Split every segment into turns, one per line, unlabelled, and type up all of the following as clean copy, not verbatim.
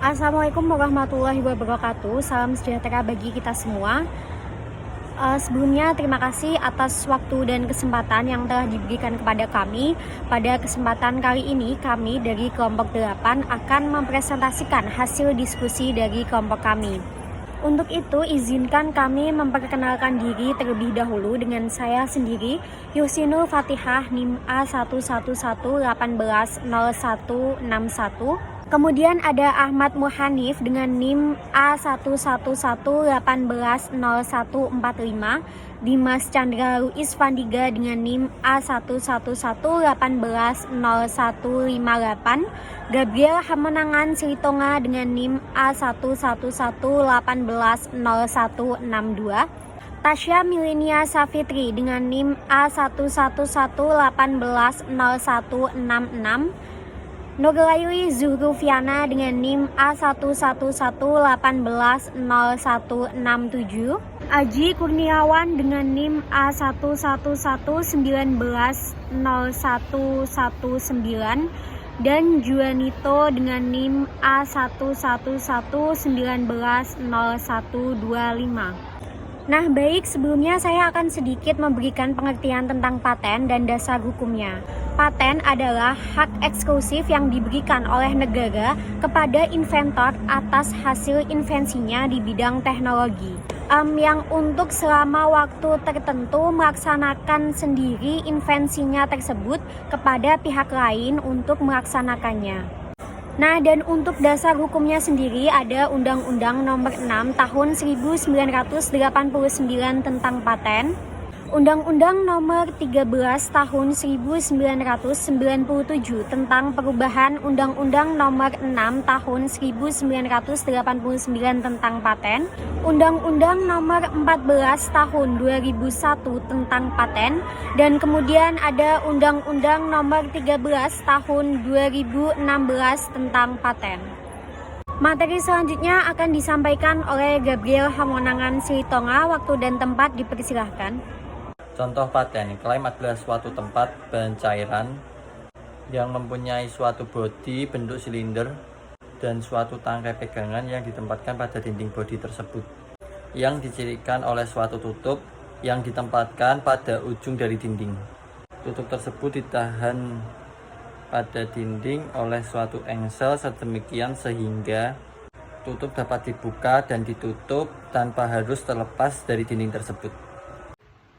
Assalamualaikum warahmatullahi wabarakatuh. Salam sejahtera bagi kita semua. Sebelumnya terima kasih atas waktu dan kesempatan yang telah diberikan kepada kami. Pada kesempatan kali ini kami dari kelompok 8 akan mempresentasikan hasil diskusi dari kelompok kami. Untuk itu izinkan kami memperkenalkan diri terlebih dahulu dengan saya sendiri, Yusinul Fatihah, NIM A111180161. Kemudian ada Ahmad Muhanif dengan NIM A111180145, Dimas Chandra Ruiz Vandiga dengan NIM A111180158, Gabriel Hamonangan Silitonga dengan NIM A111180162, Tasya Milenia Safitri dengan NIM A111180166, Nurlayli Zuhrufiana dengan NIM A111180167, Aji Kurniawan dengan NIM A111190119, dan Juanito dengan NIM A111190125. Nah baik, sebelumnya saya akan sedikit memberikan pengertian tentang paten dan dasar hukumnya. Paten adalah hak eksklusif yang diberikan oleh negara kepada inventor atas hasil invensinya di bidang teknologi. Yang untuk selama waktu tertentu melaksanakan sendiri invensinya tersebut kepada pihak lain untuk melaksanakannya. Nah, dan untuk dasar hukumnya sendiri ada Undang-Undang Nomor 6 Tahun 1989 tentang paten, Undang-Undang Nomor 13 Tahun 1997 tentang perubahan Undang-Undang Nomor 6 Tahun 1989 tentang paten, Undang-Undang Nomor 14 Tahun 2001 tentang paten, dan kemudian ada Undang-Undang Nomor 13 Tahun 2016 tentang paten. Materi selanjutnya akan disampaikan oleh Gabriel Hamonangan Silitonga. Waktu dan tempat dipersilahkan.
Contoh paten, klaim adalah suatu tempat bahan cairan yang mempunyai suatu bodi bentuk silinder dan suatu tangkai pegangan yang ditempatkan pada dinding bodi tersebut, yang dicirikan oleh suatu tutup yang ditempatkan pada ujung dari dinding. Tutup tersebut ditahan pada dinding oleh suatu engsel sedemikian sehingga tutup dapat dibuka dan ditutup tanpa harus terlepas dari dinding tersebut.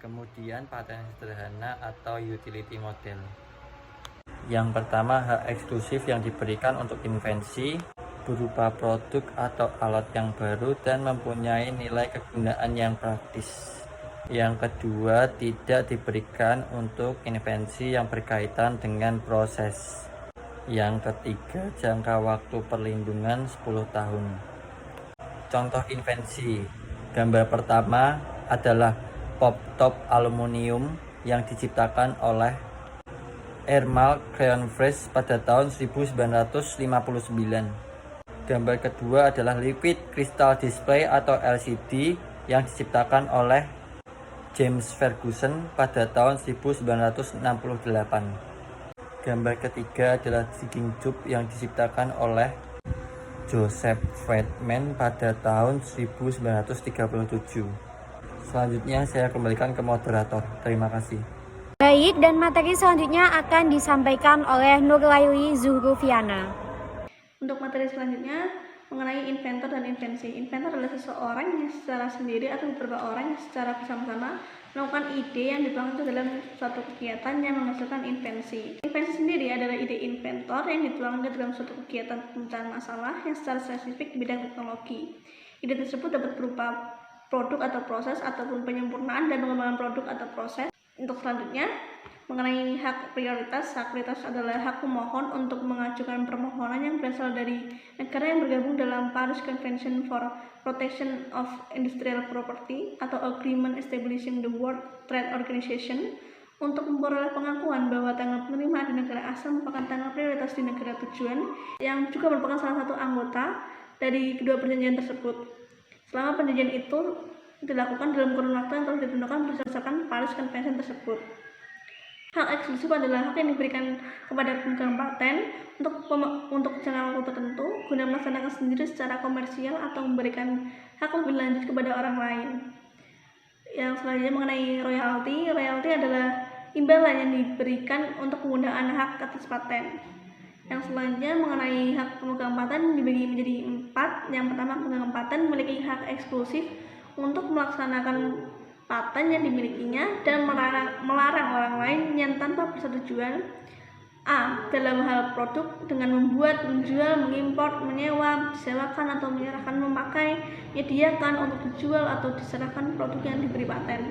Kemudian paten sederhana atau utility model. Yang pertama, hak eksklusif yang diberikan untuk invensi berupa produk atau alat yang baru dan mempunyai nilai kegunaan yang praktis. Yang kedua, tidak diberikan untuk invensi yang berkaitan dengan proses. Yang ketiga, jangka waktu perlindungan 10 tahun. Contoh invensi. Gambar pertama adalah pop top aluminium yang diciptakan oleh Ermal Crayonfresh pada tahun 1959. Gambar kedua adalah liquid crystal display atau LCD yang diciptakan oleh James Ferguson pada tahun 1968. Gambar ketiga adalah jigging tube yang diciptakan oleh Joseph Weidman pada tahun 1937. Selanjutnya saya kembalikan ke moderator. Terima kasih.
Baik, dan materi selanjutnya akan disampaikan oleh Nurlayli Zuhrufiana.
Untuk materi selanjutnya mengenai inventor dan invensi. Inventor adalah seseorang yang secara sendiri atau beberapa orang yang secara bersama-sama melakukan ide yang dituangkan dalam suatu kegiatan yang menghasilkan invensi. Invensi sendiri adalah ide inventor yang dituangkan dalam suatu kegiatan pemecahan masalah yang secara spesifik di bidang teknologi. Ide tersebut dapat berupa produk atau proses ataupun penyempurnaan dan pengembangan produk atau proses. Untuk selanjutnya mengenai hak prioritas. Hak prioritas adalah hak pemohon untuk mengajukan permohonan yang berasal dari negara yang bergabung dalam Paris Convention for Protection of Industrial Property atau Agreement Establishing the World Trade Organization untuk memperoleh pengakuan bahwa tanggal penerimaan di negara asal merupakan tanggal prioritas di negara tujuan yang juga merupakan salah satu anggota dari kedua perjanjian tersebut. Selama perjanjian itu dilakukan dalam kurun waktu yang telah ditentukan berdasarkan Paris Convention tersebut. Hak eksklusif adalah hak yang diberikan kepada pemegang paten untuk jangka waktu tertentu guna melaksanakan sendiri secara komersial atau memberikan hak lebih lanjut kepada orang lain. Yang selanjutnya mengenai royalti. Royalti adalah imbalan yang diberikan untuk penggunaan hak atas paten. Yang selanjutnya mengenai hak pemegang paten dibagi menjadi 4. Yang pertama, pemegang paten memiliki hak eksklusif untuk melaksanakan paten yang dimilikinya dan melarang orang lain yang tanpa persetujuan A. Dalam hal produk dengan membuat, menjual, mengimpor, menyewa, disewakan atau menyerahkan, memakai, menyediakan untuk dijual atau diserahkan produk yang diberi paten.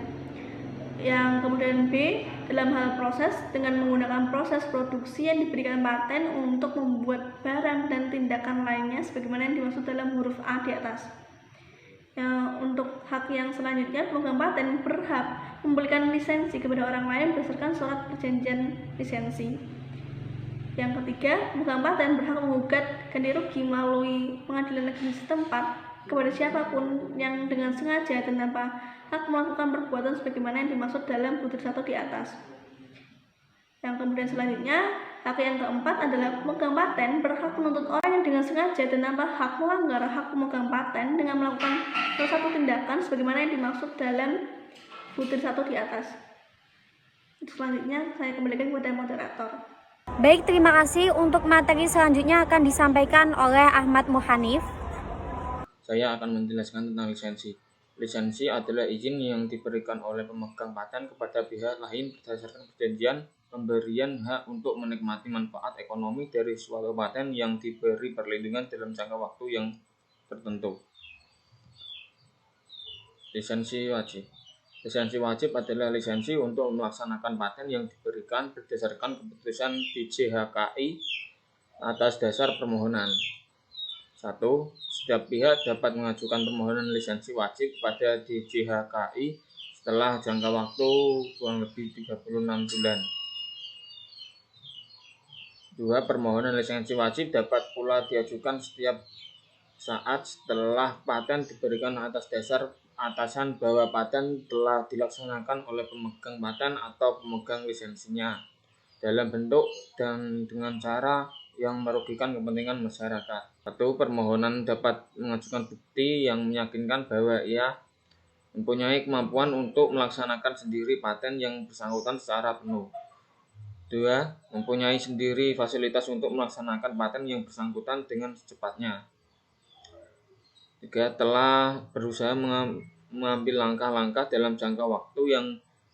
Yang kemudian B, dalam hal proses dengan menggunakan proses produksi yang diberikan paten untuk membuat barang dan tindakan lainnya sebagaimana yang dimaksud dalam huruf A di atas. Untuk hak yang selanjutnya, pemegang paten berhak memberikan lisensi kepada orang lain berdasarkan surat perjanjian lisensi. Yang ketiga, pemegang paten berhak menggugat ganti rugi melalui pengadilan negeri setempat kepada siapapun yang dengan sengaja dan tanpa hak melakukan perbuatan sebagaimana yang dimaksud dalam butir 1 di atas. Yang kemudian selanjutnya, hak yang keempat adalah pemegang paten berhak menuntut orang yang dengan sengaja dan tanpa hak melanggar hak pemegang paten dengan melakukan salah satu tindakan sebagaimana yang dimaksud dalam butir 1 di atas. Selanjutnya saya kembalikan kepada moderator.
Baik, terima kasih. Untuk materi selanjutnya akan disampaikan oleh Ahmad Muhanif.
Saya akan menjelaskan tentang lisensi. Lisensi adalah izin yang diberikan oleh pemegang paten kepada pihak lain berdasarkan perjanjian pemberian hak untuk menikmati manfaat ekonomi dari suatu paten yang diberi perlindungan dalam jangka waktu yang tertentu. Lisensi wajib. Lisensi wajib adalah lisensi untuk melaksanakan paten yang diberikan berdasarkan keputusan DJHKI atas dasar permohonan. 1. Setiap pihak dapat mengajukan permohonan lisensi wajib pada DJHKI setelah jangka waktu kurang lebih 36 bulan. 2. Permohonan lisensi wajib dapat pula diajukan setiap saat setelah paten diberikan atas dasar atasan bahwa paten telah dilaksanakan oleh pemegang paten atau pemegang lisensinya dalam bentuk dan dengan cara yang merugikan kepentingan masyarakat. 1. Permohonan dapat mengajukan bukti yang meyakinkan bahwa ia mempunyai kemampuan untuk melaksanakan sendiri paten yang bersangkutan secara penuh. 2. Mempunyai sendiri fasilitas untuk melaksanakan paten yang bersangkutan dengan secepatnya. 3. Telah berusaha mengambil langkah-langkah dalam jangka waktu yang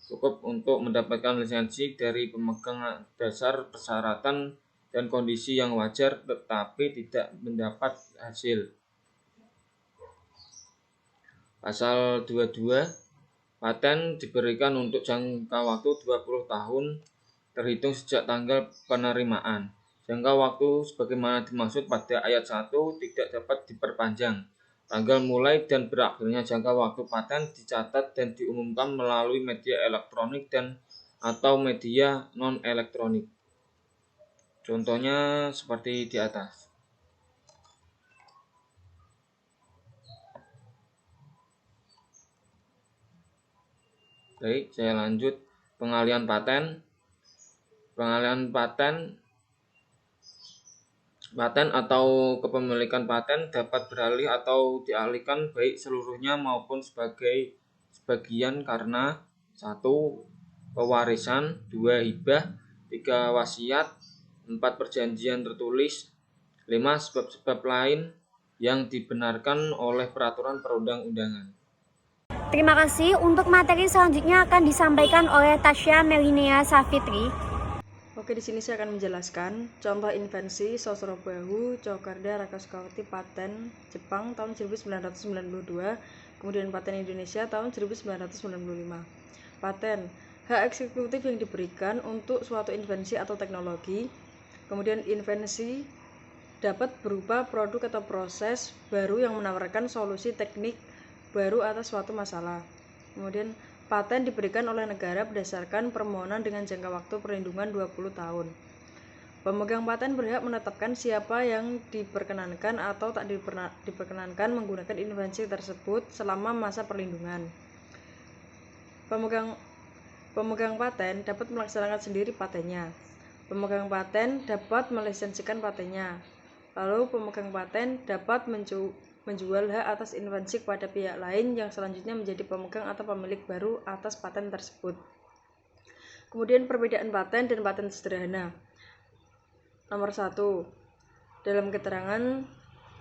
cukup untuk mendapatkan lisensi dari pemegang dasar persyaratan dan kondisi yang wajar tetapi tidak mendapat hasil. Pasal 22, paten diberikan untuk jangka waktu 20 tahun terhitung sejak tanggal penerimaan. Jangka waktu sebagaimana dimaksud pada ayat 1 tidak dapat diperpanjang. Tanggal mulai dan berakhirnya jangka waktu paten dicatat dan diumumkan melalui media elektronik dan atau media non-elektronik. Contohnya seperti di atas. Baik, saya lanjut. Pengalihan paten. Pengalihan paten atau kepemilikan paten dapat beralih atau dialihkan baik seluruhnya maupun sebagian karena 1. Pewarisan, 2. Hibah, 3. Wasiat, 4. Perjanjian tertulis, 5. Sebab-sebab lain yang dibenarkan oleh peraturan perundang-undangan.
Terima kasih. Untuk materi selanjutnya akan disampaikan oleh Tasya Melinea Safitri.
Oke, di sini saya akan menjelaskan contoh invensi Sosrobahu Chokarda Rakasukawati paten Jepang tahun 1992, kemudian paten Indonesia tahun 1995. Paten, hak eksekutif yang diberikan untuk suatu invensi atau teknologi. Kemudian invensi dapat berupa produk atau proses baru yang menawarkan solusi teknik baru atas suatu masalah. Kemudian paten diberikan oleh negara berdasarkan permohonan dengan jangka waktu perlindungan 20 tahun. Pemegang paten berhak menetapkan siapa yang diperkenankan atau tak diperkenankan menggunakan invensi tersebut selama masa perlindungan. Pemegang paten dapat melaksanakan sendiri patennya. Pemegang paten dapat melisensikan patennya. Lalu pemegang paten dapat menjual hak atas invensi kepada pihak lain yang selanjutnya menjadi pemegang atau pemilik baru atas paten tersebut. Kemudian perbedaan paten dan paten sederhana. Nomor 1. Dalam keterangan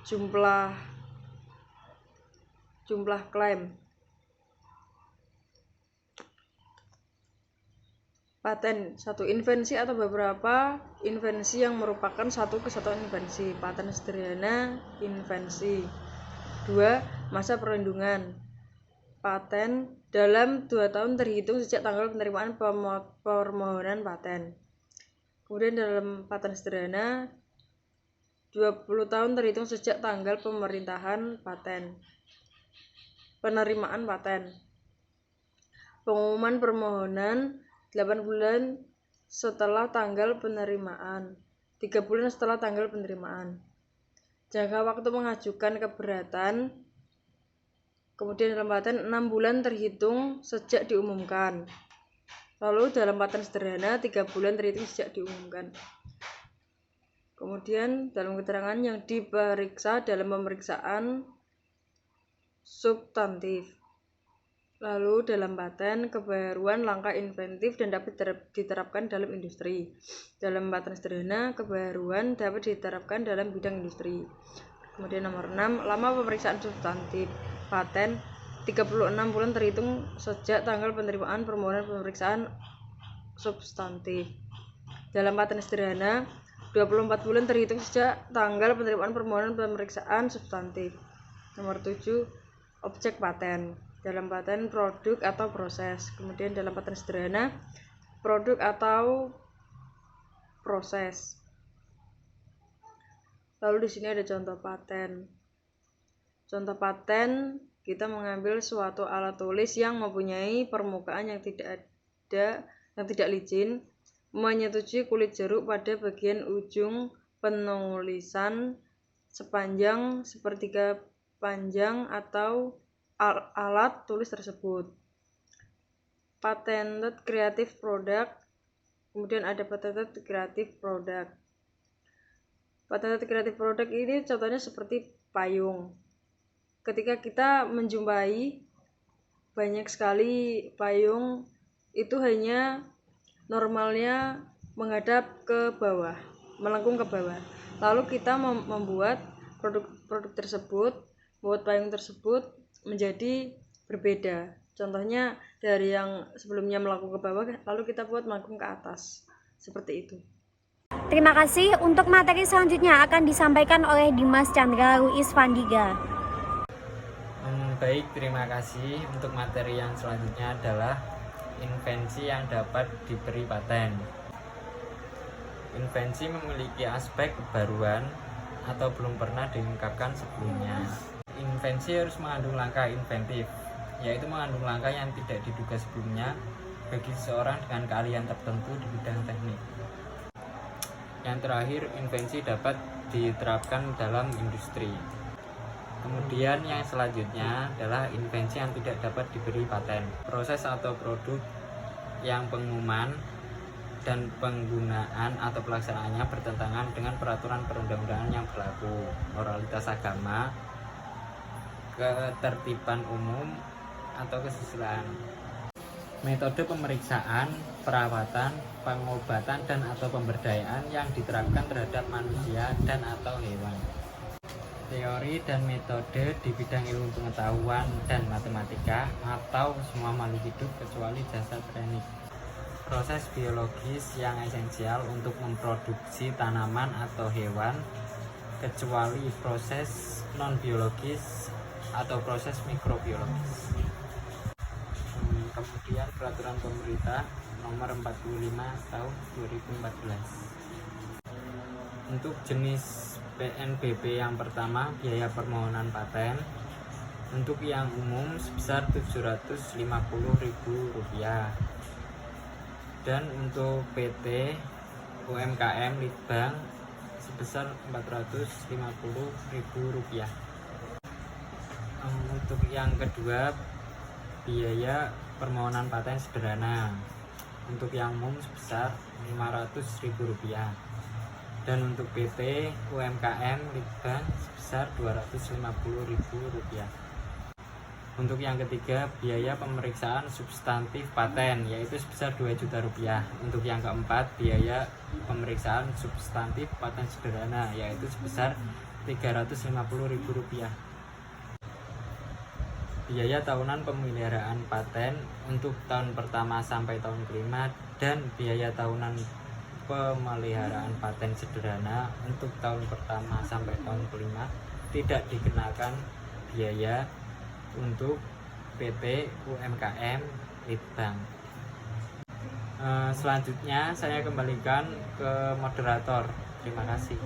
jumlah klaim. Paten 1. Invensi atau beberapa invensi yang merupakan satu kesatuan invensi. Paten sederhana invensi. 2. Masa perlindungan. Paten dalam 2 tahun terhitung sejak tanggal penerimaan permohonan paten. Kemudian dalam paten sederhana 20 tahun terhitung sejak tanggal penerimaan paten. Pengumuman permohonan 8 bulan setelah tanggal penerimaan, 3 bulan setelah tanggal penerimaan. Jangka waktu mengajukan keberatan, kemudian dalam paten 6 bulan terhitung sejak diumumkan. Lalu dalam paten sederhana 3 bulan terhitung sejak diumumkan. Kemudian dalam keterangan yang diperiksa dalam pemeriksaan substantif. Lalu dalam paten kebaruan langkah inventif dan dapat diterapkan dalam industri. Dalam paten sederhana kebaruan dapat diterapkan dalam bidang industri. Kemudian nomor 6, lama pemeriksaan substantif. Paten 36 bulan terhitung sejak tanggal penerimaan permohonan pemeriksaan substantif. Dalam paten sederhana 24 bulan terhitung sejak tanggal penerimaan permohonan pemeriksaan substantif. Nomor 7, objek paten. Dalam paten produk atau proses. Kemudian dalam paten sederhana produk atau proses. Lalu di sini ada contoh paten. Contoh paten, kita mengambil suatu alat tulis yang mempunyai permukaan yang tidak licin, menyetujui kulit jeruk pada bagian ujung penulisan sepanjang sepertiga panjang atau alat tulis tersebut. Patented creative product. Kemudian ada patented creative product. Patented creative product ini contohnya seperti payung. Ketika kita menjumpai banyak sekali payung, itu hanya normalnya menghadap ke bawah, melengkung ke bawah. Lalu kita membuat produk tersebut, membuat payung tersebut menjadi berbeda. Contohnya dari yang sebelumnya melengkung ke bawah, lalu kita buat melengkung ke atas. Seperti itu.
Terima kasih. Untuk materi selanjutnya akan disampaikan oleh Dimas Chandra Ruiz Vandiga.
Baik, terima kasih. Untuk materi yang selanjutnya adalah invensi yang dapat diberi paten. Invensi memiliki aspek kebaruan atau belum pernah diungkapkan sebelumnya. Invensi harus mengandung langkah inventif, yaitu mengandung langkah yang tidak diduga sebelumnya bagi seseorang dengan keahlian tertentu di bidang teknik. Yang terakhir, invensi dapat diterapkan dalam industri. Kemudian yang selanjutnya adalah invensi yang tidak dapat diberi paten. Proses atau produk yang pengumuman dan penggunaan atau pelaksanaannya bertentangan dengan peraturan perundang-undangan yang berlaku, moralitas agama, ketertiban umum, atau kesusilaan. Metode pemeriksaan, perawatan, pengobatan, dan atau pemberdayaan yang diterapkan terhadap manusia dan atau hewan. Teori dan metode di bidang ilmu pengetahuan dan matematika atau semua makhluk hidup kecuali jasad teknik. Proses biologis yang esensial untuk memproduksi tanaman atau hewan kecuali proses non-biologis atau proses mikrobiologis. Kemudian peraturan pemerintah nomor 45 tahun 2014. Untuk jenis PNBP yang pertama, biaya permohonan paten untuk yang umum sebesar Rp750.000 dan untuk PT UMKM Litbang sebesar Rp450.000. Untuk yang kedua, biaya permohonan paten sederhana untuk yang umum sebesar Rp500.000 dan untuk PT UMKM Litbang sebesar Rp250.000. Untuk yang ketiga, biaya pemeriksaan substantif paten yaitu sebesar Rp2 juta. Untuk yang keempat, biaya pemeriksaan substantif paten sederhana yaitu sebesar Rp350.000. Biaya tahunan pemeliharaan paten untuk tahun pertama sampai tahun kelima dan biaya tahunan pemeliharaan paten sederhana untuk tahun pertama sampai tahun kelima tidak dikenakan biaya untuk PT UMKM Litbang. Selanjutnya saya kembalikan ke moderator. Terima kasih.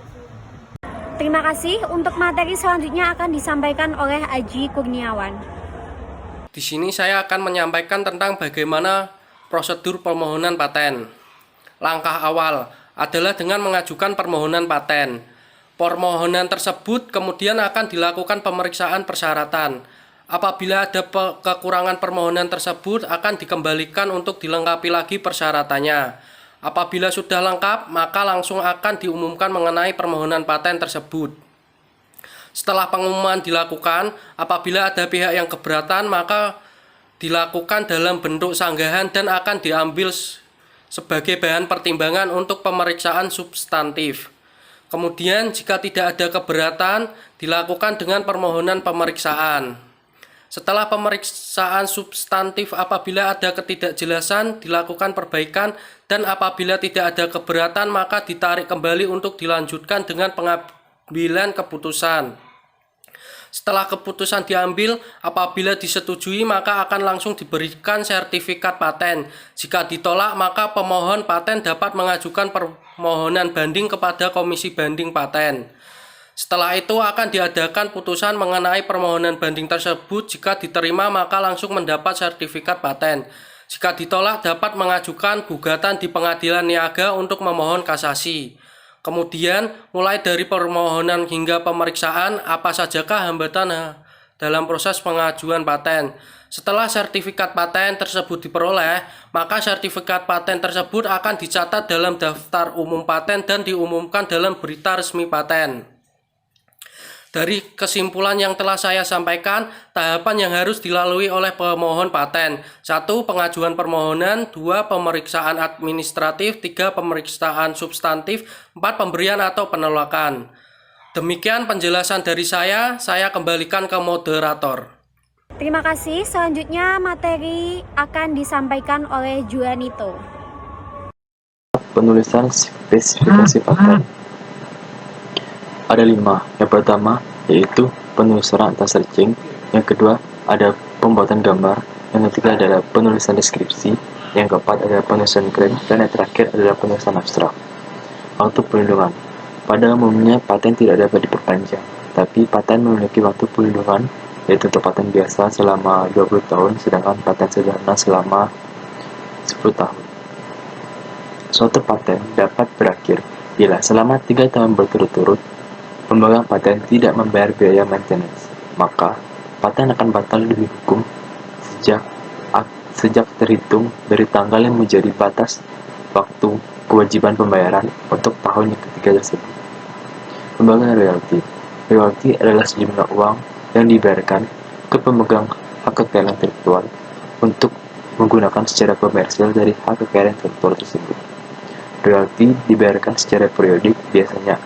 Terima kasih. Untuk materi selanjutnya akan disampaikan oleh Aji Kurniawan.
Di sini saya akan menyampaikan tentang bagaimana prosedur permohonan paten. Langkah awal adalah dengan mengajukan permohonan paten. Permohonan tersebut kemudian akan dilakukan pemeriksaan persyaratan. Apabila ada kekurangan permohonan tersebut akan dikembalikan untuk dilengkapi lagi persyaratannya. Apabila sudah lengkap, maka langsung akan diumumkan mengenai permohonan paten tersebut. Setelah pengumuman dilakukan, apabila ada pihak yang keberatan, maka dilakukan dalam bentuk sanggahan dan akan diambil sebagai bahan pertimbangan untuk pemeriksaan substantif. Kemudian jika tidak ada keberatan, dilakukan dengan permohonan pemeriksaan. Setelah pemeriksaan substantif, apabila ada ketidakjelasan, dilakukan perbaikan, dan apabila tidak ada keberatan, maka ditarik kembali untuk dilanjutkan dengan pengambilan keputusan. Setelah keputusan diambil, apabila disetujui, maka akan langsung diberikan sertifikat paten. Jika ditolak, maka pemohon paten dapat mengajukan permohonan banding kepada Komisi Banding Paten. Setelah itu akan diadakan putusan mengenai permohonan banding tersebut. Jika diterima maka langsung mendapat sertifikat paten. Jika ditolak dapat mengajukan gugatan di pengadilan niaga untuk memohon kasasi. Kemudian mulai dari permohonan hingga pemeriksaan apa sajakah hambatan dalam proses pengajuan paten. Setelah sertifikat paten tersebut diperoleh, maka sertifikat paten tersebut akan dicatat dalam daftar umum paten dan diumumkan dalam berita resmi paten. Dari kesimpulan yang telah saya sampaikan, tahapan yang harus dilalui oleh pemohon paten. 1. Pengajuan permohonan. 2. Pemeriksaan administratif. 3. Pemeriksaan substantif. 4. Pemberian atau penolakan. Demikian penjelasan dari saya kembalikan ke moderator.
Terima kasih. Selanjutnya materi akan disampaikan oleh Juanito.
Penulisan spesifikasi paten. Ada 5. Yang pertama yaitu penelusuran atau searching. Yang kedua ada pembuatan gambar. Yang ketiga adalah penulisan deskripsi. Yang keempat adalah penulisan klaim. Dan yang terakhir adalah penulisan abstrak. Waktu perlindungan. Pada umumnya paten tidak dapat diperpanjang, tapi paten memiliki waktu perlindungan yaitu untuk paten biasa selama 20 tahun, sedangkan paten sederhana selama 10 tahun. Suatu paten dapat berakhir bila selama 3 tahun berturut-turut pemegang paten tidak membayar biaya maintenance, maka paten akan batal demi hukum sejak terhitung dari tanggal yang menjadi batas waktu kewajiban pembayaran untuk tahun yang ketiga tersebut. Pembagian royalti. Royalti adalah sejumlah uang yang dibayarkan ke pemegang hak kekayaan intelektual untuk menggunakan secara komersial dari hak kekayaan intelektual tersebut. Royalti dibayarkan secara periodik, biasanya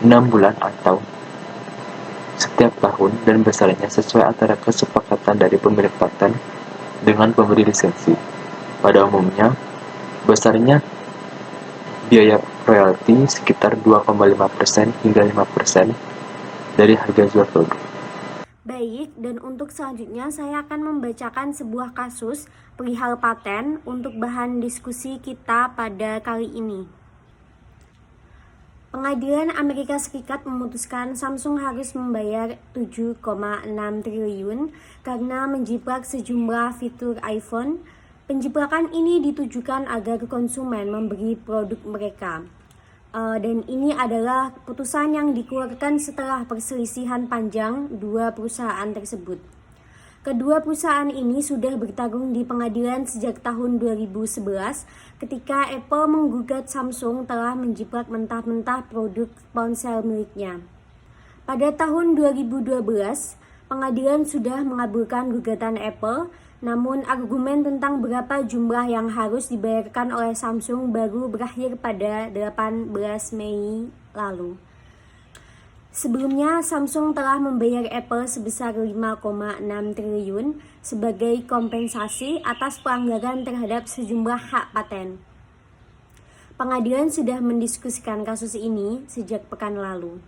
6 bulan atau setiap tahun, dan besarnya sesuai antara kesepakatan dari pemilik paten dengan pemberi lisensi. Pada umumnya, besarnya biaya royalti sekitar 2,5% hingga 5% dari harga jual produk.
Baik, dan untuk selanjutnya saya akan membacakan sebuah kasus perihal paten untuk bahan diskusi kita pada kali ini. Pengadilan Amerika Serikat memutuskan Samsung harus membayar 7,6 triliun karena menjiplak sejumlah fitur iPhone. Penjiplakan ini ditujukan agar konsumen membeli produk mereka. Dan ini adalah putusan yang dikeluarkan setelah perselisihan panjang dua perusahaan tersebut. Kedua perusahaan ini sudah bertarung di pengadilan sejak tahun 2011 ketika Apple menggugat Samsung telah menjiplak mentah-mentah produk ponsel miliknya. Pada tahun 2012, pengadilan sudah mengabulkan gugatan Apple, namun argumen tentang berapa jumlah yang harus dibayarkan oleh Samsung baru berakhir pada 18 Mei lalu. Sebelumnya, Samsung telah membayar Apple sebesar 5,6 triliun sebagai kompensasi atas pelanggaran terhadap sejumlah hak paten. Pengadilan sudah mendiskusikan kasus ini sejak pekan lalu.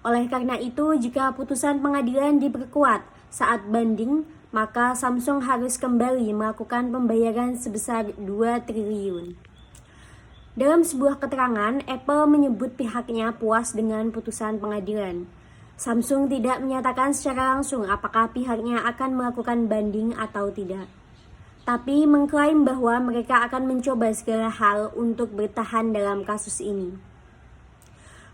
Oleh karena itu, jika putusan pengadilan diperkuat saat banding, maka Samsung harus kembali melakukan pembayaran sebesar 2 triliun. Dalam sebuah keterangan, Apple menyebut pihaknya puas dengan putusan pengadilan. Samsung tidak menyatakan secara langsung apakah pihaknya akan melakukan banding atau tidak, tapi mengklaim bahwa mereka akan mencoba segala hal untuk bertahan dalam kasus ini.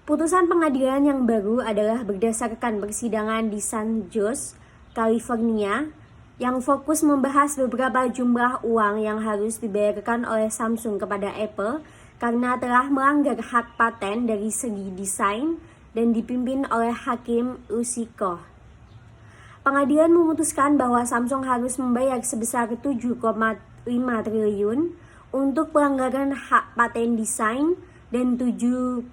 Putusan pengadilan yang baru adalah berdasarkan persidangan di San Jose, California, yang fokus membahas beberapa jumlah uang yang harus dibayarkan oleh Samsung kepada Apple karena telah melanggar hak paten dari segi desain dan dipimpin oleh Hakim Usikoh. Pengadilan memutuskan bahwa Samsung harus membayar sebesar 7,5 triliun untuk pelanggaran hak paten desain dan 75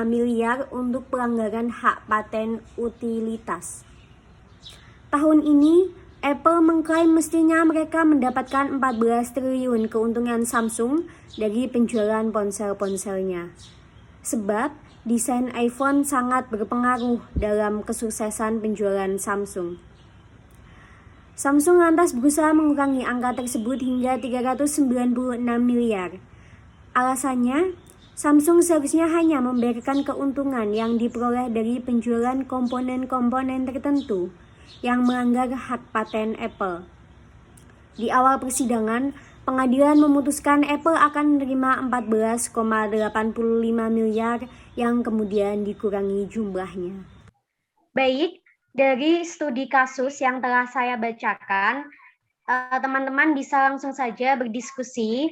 miliar untuk pelanggaran hak paten utilitas. Tahun ini, Apple mengklaim mestinya mereka mendapatkan 14 triliun keuntungan Samsung dari penjualan ponsel-ponselnya. Sebab desain iPhone sangat berpengaruh dalam kesuksesan penjualan Samsung. Samsung lantas berusaha mengurangi angka tersebut hingga 396 miliar. Alasannya, Samsung seharusnya hanya membayarkan keuntungan yang diperoleh dari penjualan komponen-komponen tertentu yang melanggar hak paten Apple. Di awal persidangan, pengadilan memutuskan Apple akan menerima 14,85 miliar yang kemudian dikurangi jumlahnya.
Baik, dari studi kasus yang telah saya bacakan, teman-teman bisa langsung saja berdiskusi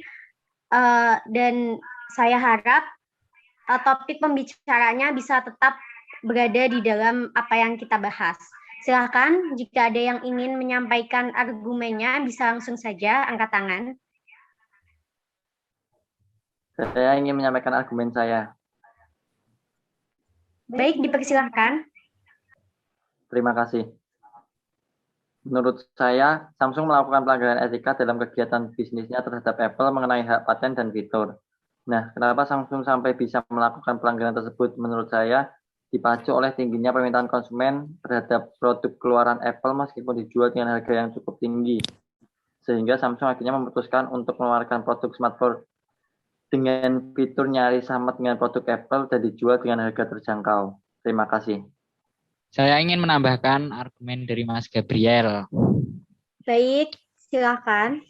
dan saya harap topik pembicaranya bisa tetap berada di dalam apa yang kita bahas. Silakan, jika ada yang ingin menyampaikan argumennya, bisa langsung saja angkat tangan.
Saya ingin menyampaikan argumen saya.
Baik, dipersilahkan.
Terima kasih. Menurut saya, Samsung melakukan pelanggaran etika dalam kegiatan bisnisnya terhadap Apple mengenai hak paten dan fitur. Nah, kenapa Samsung sampai bisa melakukan pelanggaran tersebut? Menurut saya, dipacu oleh tingginya permintaan konsumen terhadap produk keluaran Apple meskipun dijual dengan harga yang cukup tinggi. Sehingga Samsung akhirnya memutuskan untuk mengeluarkan produk smartphone dengan fitur nyaris sama dengan produk Apple dan dijual dengan harga terjangkau. Terima kasih.
Saya ingin menambahkan argumen dari Mas Gabriel.
Baik, silakan.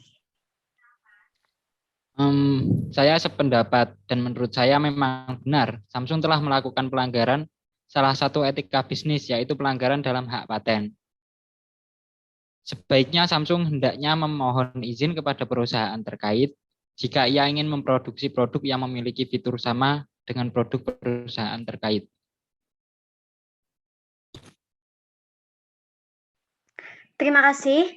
Saya sependapat dan menurut saya memang benar Samsung telah melakukan pelanggaran salah satu etika bisnis, yaitu pelanggaran dalam hak paten. Sebaiknya Samsung hendaknya memohon izin kepada perusahaan terkait jika ia ingin memproduksi produk yang memiliki fitur sama dengan produk perusahaan terkait.
Terima kasih.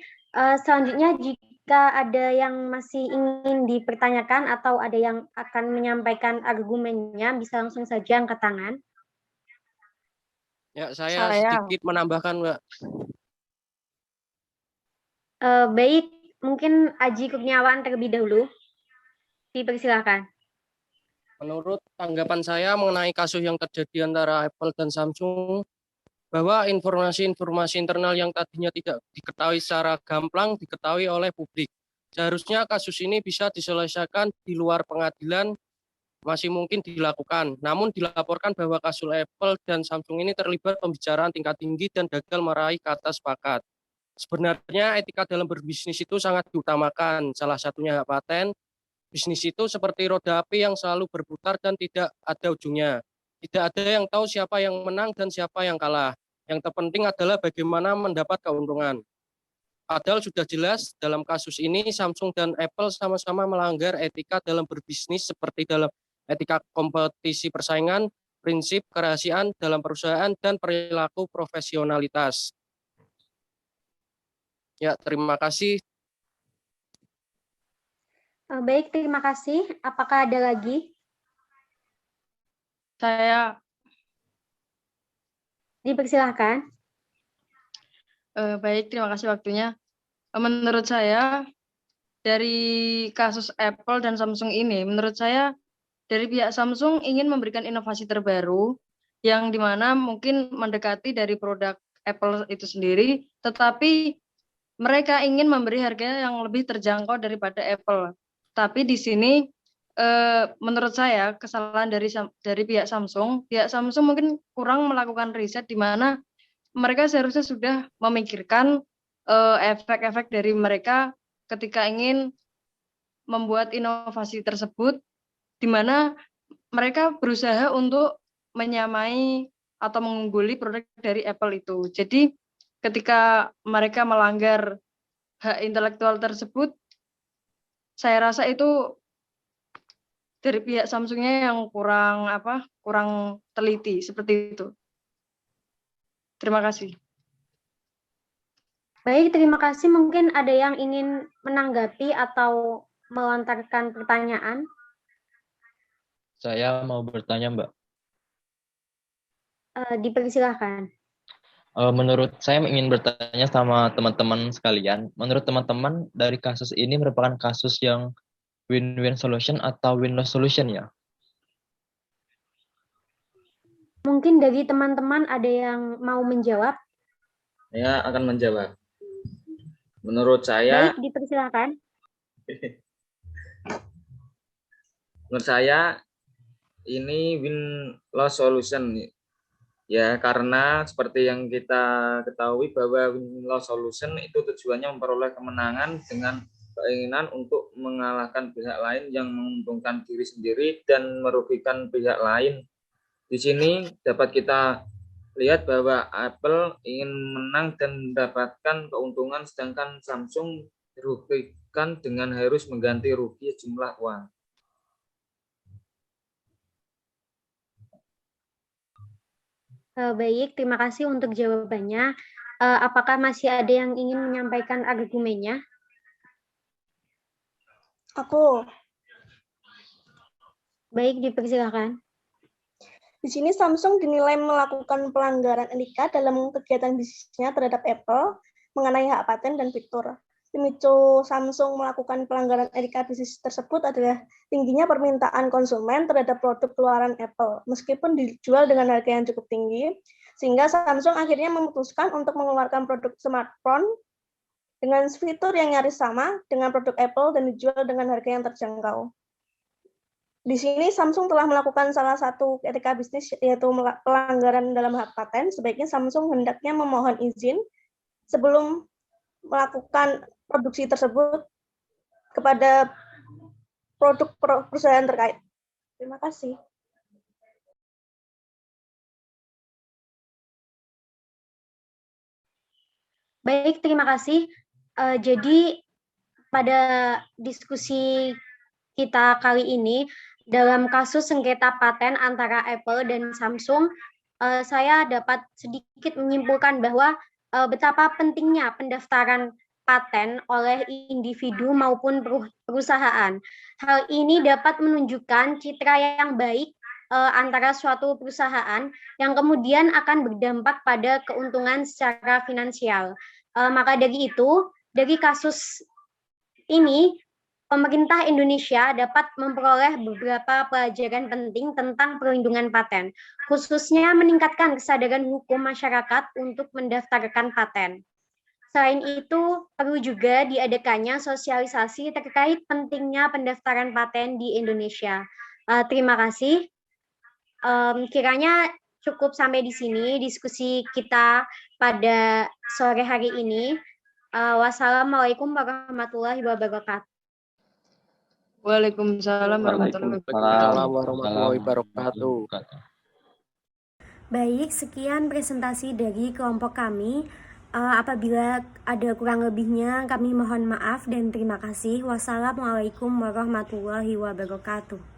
Selanjutnya, jika ada yang masih ingin dipertanyakan atau ada yang akan menyampaikan argumennya, bisa langsung saja angkat tangan.
Ya, saya sedikit menambahkan, Mbak.
Baik, mungkin Aji Kurniawan terlebih dahulu. Dipersilakan.
Menurut tanggapan saya mengenai kasus yang terjadi antara Apple dan Samsung, bahwa informasi-informasi internal yang tadinya tidak diketahui secara gamblang diketahui oleh publik. Seharusnya kasus ini bisa diselesaikan di luar pengadilan, masih mungkin dilakukan. Namun dilaporkan bahwa kasus Apple dan Samsung ini terlibat pembicaraan tingkat tinggi dan gagal meraih kata sepakat. Sebenarnya etika dalam berbisnis itu sangat diutamakan. Salah satunya hak paten. Bisnis itu seperti roda api yang selalu berputar dan tidak ada ujungnya. Tidak ada yang tahu siapa yang menang dan siapa yang kalah. Yang terpenting adalah bagaimana mendapat keuntungan. Padahal sudah jelas dalam kasus ini Samsung dan Apple sama-sama melanggar etika dalam berbisnis seperti dalam etika kompetisi persaingan, prinsip kerahasiaan dalam perusahaan, dan perilaku profesionalitas. Ya, terima kasih.
Baik, terima kasih. Apakah ada lagi?
Saya
Dipersilahkan.
baik, terima kasih waktunya. Menurut saya dari kasus Apple dan Samsung ini, menurut saya dari pihak Samsung ingin memberikan inovasi terbaru yang dimana mungkin mendekati dari produk Apple itu sendiri, tetapi mereka ingin memberi harga yang lebih terjangkau daripada Apple. Tapi di sini menurut saya kesalahan dari pihak Samsung mungkin kurang melakukan riset di mana mereka seharusnya sudah memikirkan efek-efek dari mereka ketika ingin membuat inovasi tersebut, di mana mereka berusaha untuk menyamai atau mengungguli produk dari Apple itu. Jadi ketika mereka melanggar hak intelektual tersebut, saya rasa itu dari pihak Samsungnya yang kurang teliti seperti itu. Terima kasih.
Baik, terima kasih. Mungkin ada yang ingin menanggapi atau melontarkan pertanyaan.
Saya mau bertanya, Mbak.
Dipersilahkan.
Menurut saya ingin bertanya sama teman-teman sekalian. Menurut teman-teman, dari kasus ini merupakan kasus yang win-win solution atau win-loss solution ya?
Mungkin dari teman-teman ada yang mau menjawab.
Saya akan menjawab. Menurut saya,
Baik, dipersilakan.
menurut saya ini win-loss solution. Ya, karena seperti yang kita ketahui bahwa win-loss solution itu tujuannya memperoleh kemenangan dengan keinginan untuk mengalahkan pihak lain yang menguntungkan diri sendiri dan merugikan pihak lain. Di sini dapat kita lihat bahwa Apple ingin menang dan mendapatkan keuntungan, sedangkan Samsung dirugikan dengan harus mengganti rugi jumlah uang.
Baik, terima kasih untuk jawabannya. Apakah masih ada yang ingin menyampaikan argumennya?
Aku
Baik, dipersilakan.
di sini Samsung dinilai melakukan pelanggaran etika dalam kegiatan bisnisnya terhadap Apple mengenai hak paten dan fitur. Pemicu Samsung melakukan pelanggaran etika bisnis tersebut adalah tingginya permintaan konsumen terhadap produk keluaran Apple, meskipun dijual dengan harga yang cukup tinggi, sehingga Samsung akhirnya memutuskan untuk mengeluarkan produk smartphone dengan fitur yang nyaris sama dengan produk Apple dan dijual dengan harga yang terjangkau. Di sini Samsung telah melakukan salah satu etika bisnis, yaitu pelanggaran dalam hak paten. Sebaiknya Samsung hendaknya memohon izin sebelum melakukan produksi tersebut kepada produk perusahaan terkait. Terima kasih.
Baik, terima kasih. Jadi pada diskusi kita kali ini dalam kasus sengketa paten antara Apple dan Samsung, saya dapat sedikit menyimpulkan bahwa betapa pentingnya pendaftaran paten oleh individu maupun perusahaan. Hal ini dapat menunjukkan citra yang baik antara suatu perusahaan yang kemudian akan berdampak pada keuntungan secara finansial. Maka dari itu, dari kasus ini, pemerintah Indonesia dapat memperoleh beberapa pelajaran penting tentang perlindungan paten, khususnya meningkatkan kesadaran hukum masyarakat untuk mendaftarkan paten. Selain itu, perlu juga diadakannya sosialisasi terkait pentingnya pendaftaran paten di Indonesia. Terima kasih. Kiranya cukup sampai di sini diskusi kita pada sore hari ini. Wassalamualaikum warahmatullahi wabarakatuh.
Waalaikumsalam
warahmatullahi wabarakatuh.
Baik, sekian presentasi dari kelompok kami. Apabila ada kurang lebihnya, kami mohon maaf dan terima kasih. Wassalamualaikum warahmatullahi wabarakatuh.